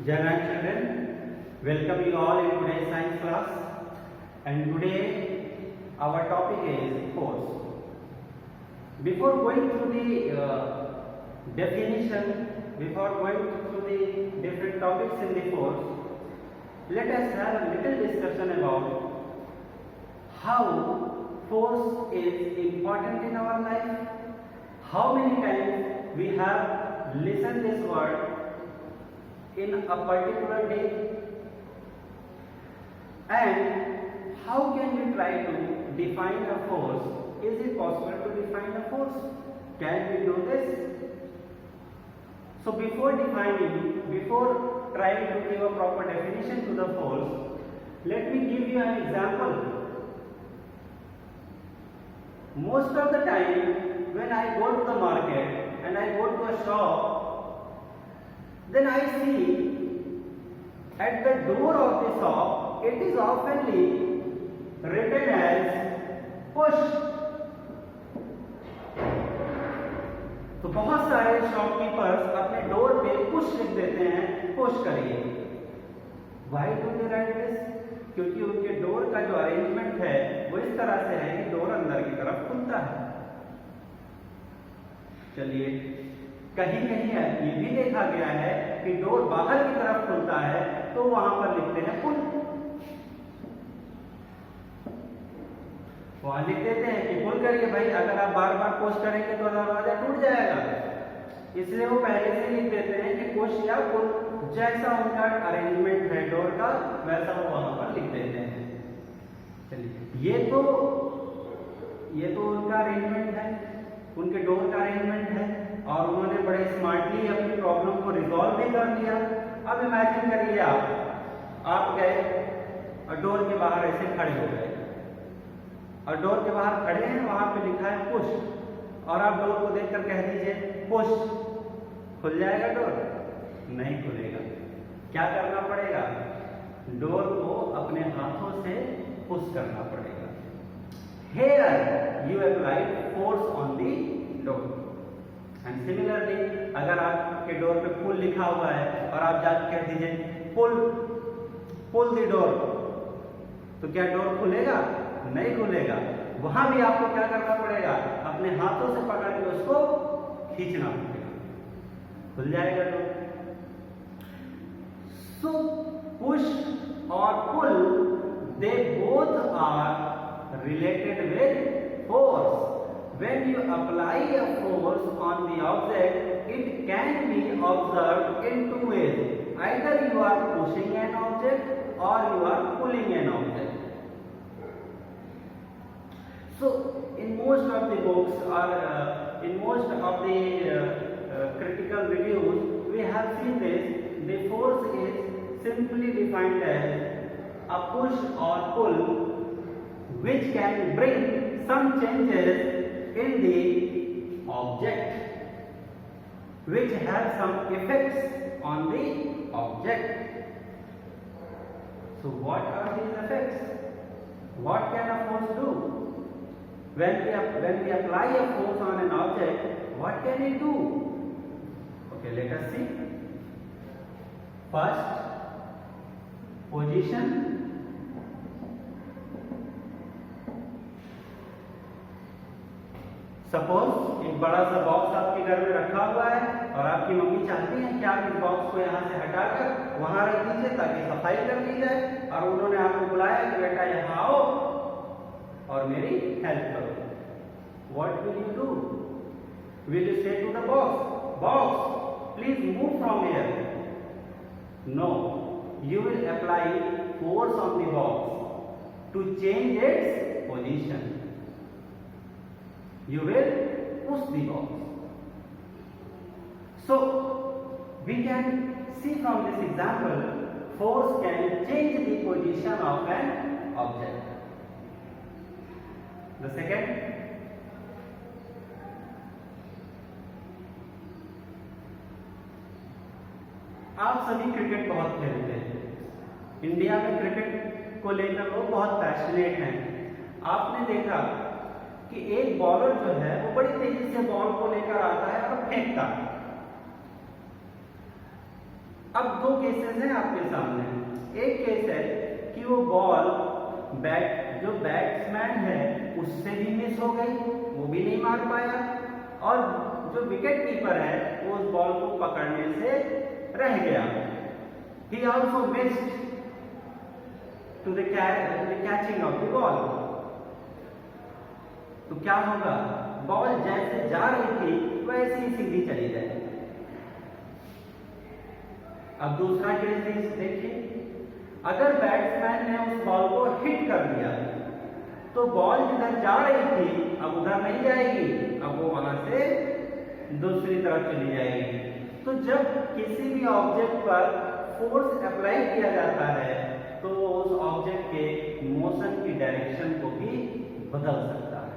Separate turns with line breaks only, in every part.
Dear children, welcome you all in today's science class. And today our topic is force. Before going through the definition, before going through the different topics in the force, let us have a little discussion about how force is important in our life. How many times we have listened this word in a particular day, and how can we try to define a force? Is it possible to define a force? Can we do this? So before trying to give a proper definition to the force, let me give you an example. Most of the time when I go to the market and I go to a shop, then I see at the door of the shop it is oftenly written as push. तो बहुत सारे shopkeepers अपने door पे push लिख देते हैं, push करिए. Why do they write this? क्योंकि उनके डोर का जो अरेंजमेंट है वो इस तरह से है कि डोर अंदर की तरफ खुलता है. चलिए, कहीं कहीं ये भी देखा गया है कि डोर बाहर की तरफ खुलता है, तो वहां पर लिखते हैं पुल. वहां लिख देते हैं कि पुल करिए भाई, अगर आप बार बार पुश करेंगे तो दरवाजा टूट जाएगा. इसलिए वो पहले से लिख देते हैं कि पुश या पुल, जैसा उनका अरेंजमेंट है डोर का वैसा वो वहां पर लिख देते हैं. चलिए, ये तो उनका अरेंजमेंट है, उनके डोर का अरेंजमेंट है, और उन्होंने बड़े स्मार्टली अपनी प्रॉब्लम को रिजॉल्व भी कर लिया. अब इमेजिन करिए आप गए और डोर के बाहर ऐसे खड़े हो गए, और डोर के बाहर खड़े हैं, वहां पे लिखा है पुश, और आप डोर को देखकर कह दीजिए पुश. खुल जाएगा डोर? नहीं खुलेगा. क्या करना पड़ेगा? डोर को अपने हाथों से पुश करना पड़ेगा. Here you apply force on the door. And similarly, अगर आपके डोर पे पुल लिखा हुआ है और आप जाकर कह दीजिए पुल द डोर, तो क्या डोर खुलेगा? नहीं खुलेगा. वहां भी आपको क्या करना पड़ेगा? अपने हाथों से पकड़ के उसको खींचना पड़ेगा. खुल जाएगा door. So push or pull, they both are related with force. When you apply a force on the object, it can be observed in two ways. Either you are pushing an object or you are pulling an object. So in most of the books or in most of the critical reviews, we have seen this. The force is simply defined as a push or pull which can bring some changes in the object, which have some effects on the object. So what are these effects? What can a force do? When we apply a force on an object, what can it do? Okay, let us see. First, position. Suppose एक बड़ा सा box आपके घर में रखा हुआ है और आपकी मम्मी चाहती है कि आप इस बॉक्स को यहाँ से हटाकर वहां रख दीजिए ताकि सफाई कर ली जाए, और उन्होंने आपको बुलाया कि बेटा यहाँ आओ और मेरी हेल्प करो. What will you do? Will you say to the box please move from here? No, you will apply force on the box to change its position. You will push the box. So we can see from this example, force can change the position of an object. The second, आप सभी cricket बहुत खेलते हैं. India में cricket को लेकर लोग बहुत पैशनेट हैं. आपने देखा कि एक बॉलर जो है वो बड़ी तेजी से बॉल को लेकर आता है और फेंकता है. अब दो केसेस हैं आपके सामने। एक केस है कि वो बॉल जो बैट्समैन है उससे भी मिस हो गई, वो भी नहीं मार पाया, और जो विकेट कीपर है वो उस बॉल को पकड़ने से रह गया। He also missed to the catching of the ball. तो क्या होगा, बॉल जैसे जा रही थी वैसे ही सीधी चली जाएगी। अब दूसरा केस देखिए, अगर बैट्समैन ने उस बॉल को हिट कर दिया तो बॉल जिधर जा रही थी अब उधर नहीं जाएगी, अब वो वहां से दूसरी तरफ चली जाएगी। तो जब किसी भी ऑब्जेक्ट पर फोर्स अप्लाई किया जाता है तो उस ऑब्जेक्ट के मोशन की डायरेक्शन को भी बदल सकता है।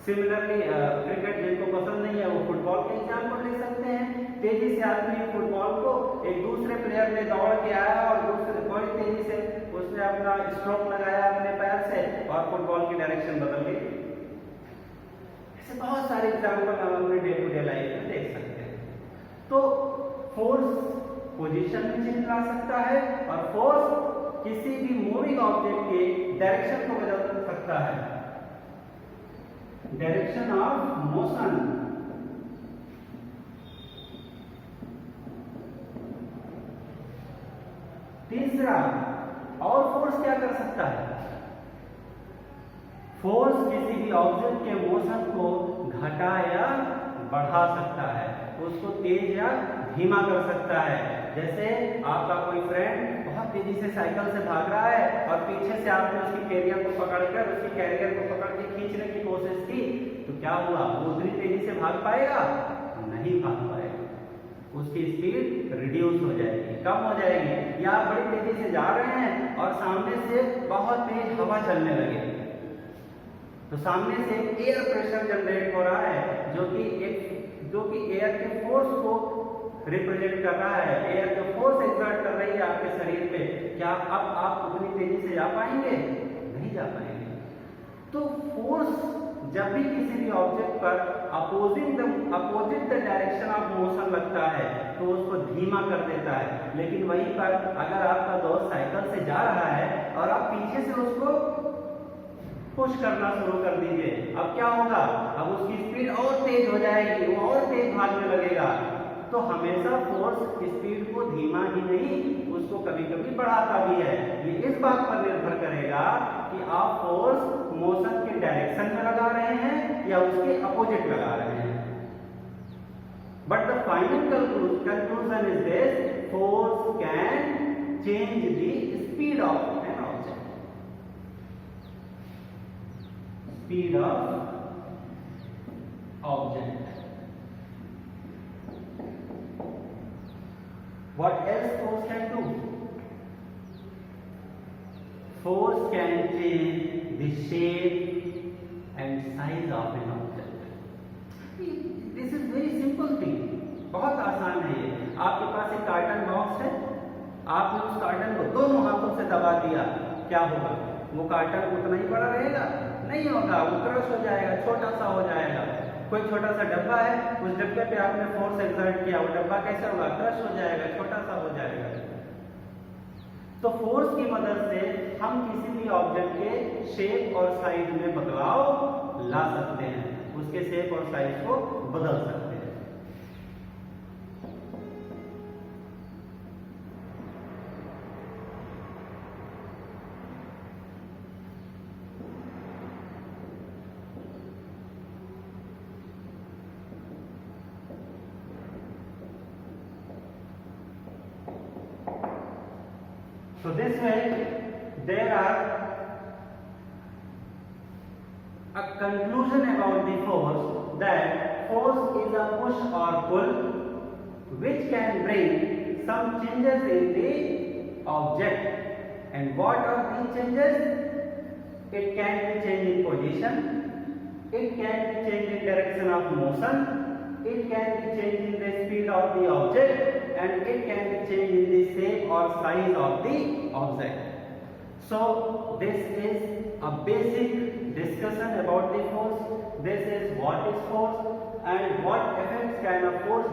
सिमिलरली क्रिकेट जिनको पसंद नहीं है वो फुटबॉल के एग्जाम्पल ले सकते हैं। तेजी से आदमी फुटबॉल को एक दूसरे प्लेयर ने दौड़ के आया और दूसरे बड़ी तेजी से उसने अपना स्ट्रोक लगाया अपने पैर से और फुटबॉल की डायरेक्शन बदल गई। ऐसे बहुत सारे एग्जाम्पल हम अपने डे टू डे लाइफ में देख सकते हैं। तो फोर्स पोजीशन में चेंज ला सकता है और फोर्स किसी भी मूविंग ऑब्जेक्ट के डायरेक्शन को बदल सकता है, डायरेक्शन ऑफ मोशन। तीसरा, और फोर्स क्या कर सकता है, फोर्स किसी भी ऑब्जेक्ट के मोशन को घटा या बढ़ा सकता है, उसको तेज या धीमा कर सकता है। जैसे आपका कोई फ्रेंड बहुत तेजी से साइकिल से भाग रहा है और पीछे से आपने उसकी कैरियर को पकड़कर उसकी कैरियर को पकड़ के खींचने की कोशिश की, तो क्या हुआ, वो उतनी तेजी से भाग पाएगा? नहीं भाग पाएगा, उसकी स्पीड रिड्यूस हो जाएगी, कम हो जाएगी। या आप बड़ी तेजी से जा रहे हैं और सामने से बहुत तेज हवा चलने लगे, तो सामने से एयर प्रेशर जनरेट हो रहा है जो कि एयर के फोर्स को रिप्रेजेंट कर रहा है, एयर जो फोर्स एक्सर्ट कर रही है आपके शरीर पे। क्या अब आप उतनी तेजी से जा पाएंगे? नहीं जा पाएंगे। तो फोर्स जब भी किसी भी ऑब्जेक्ट पर opposite the direction of motion लगता है तो उसको धीमा कर देता है। लेकिन वहीं पर अगर आपका दोस्त साइकिल से जा रहा है और आप पीछे से उसको पुश करना शुरू कर दीजिए, अब क्या होगा, अब उसकी स्पीड और तेज हो जाएगी, वो और तेज भागने लगेगा। तो हमेशा फोर्स स्पीड को धीमा ही नहीं, उसको कभी कभी बढ़ाता भी है। ये इस बात पर निर्भर करेगा कि आप फोर्स मोशन के डायरेक्शन में लगा रहे हैं या उसके अपोजिट लगा रहे हैं। But the final conclusion is this, force can change the speed of an object, speed of object. What else force can do? Force can change the shape and size of an object. This is very simple thing. बहुत आसान है ये। आपके पास एक carton box है, आपने उस carton को दोनों हाथों से दबा दिया, क्या होगा, वो कार्टन उतना ही बड़ा रहेगा? नहीं होगा, वो क्रश हो जाएगा, छोटा सा हो जाएगा। कोई छोटा सा डब्बा है, उस डब्बे पे आपने फोर्स एक्सर्ट किया, वो डब्बा कैसे होगा, क्रश हो जाएगा, छोटा सा हो जाएगा। तो फोर्स की मदद से हम किसी भी ऑब्जेक्ट के शेप और साइज में बदलाव ला सकते हैं, उसके शेप और साइज को बदल सकते हैं। So this way there are a conclusion about the force, that force is a push or pull which can bring some changes in the object. And what are these changes? It can be change in position, it can be change in direction of motion, it can be change in the speed of the object, and it can be change in the shape or size of the object. So this is a basic discussion about the force. This is what is force and what effects can a force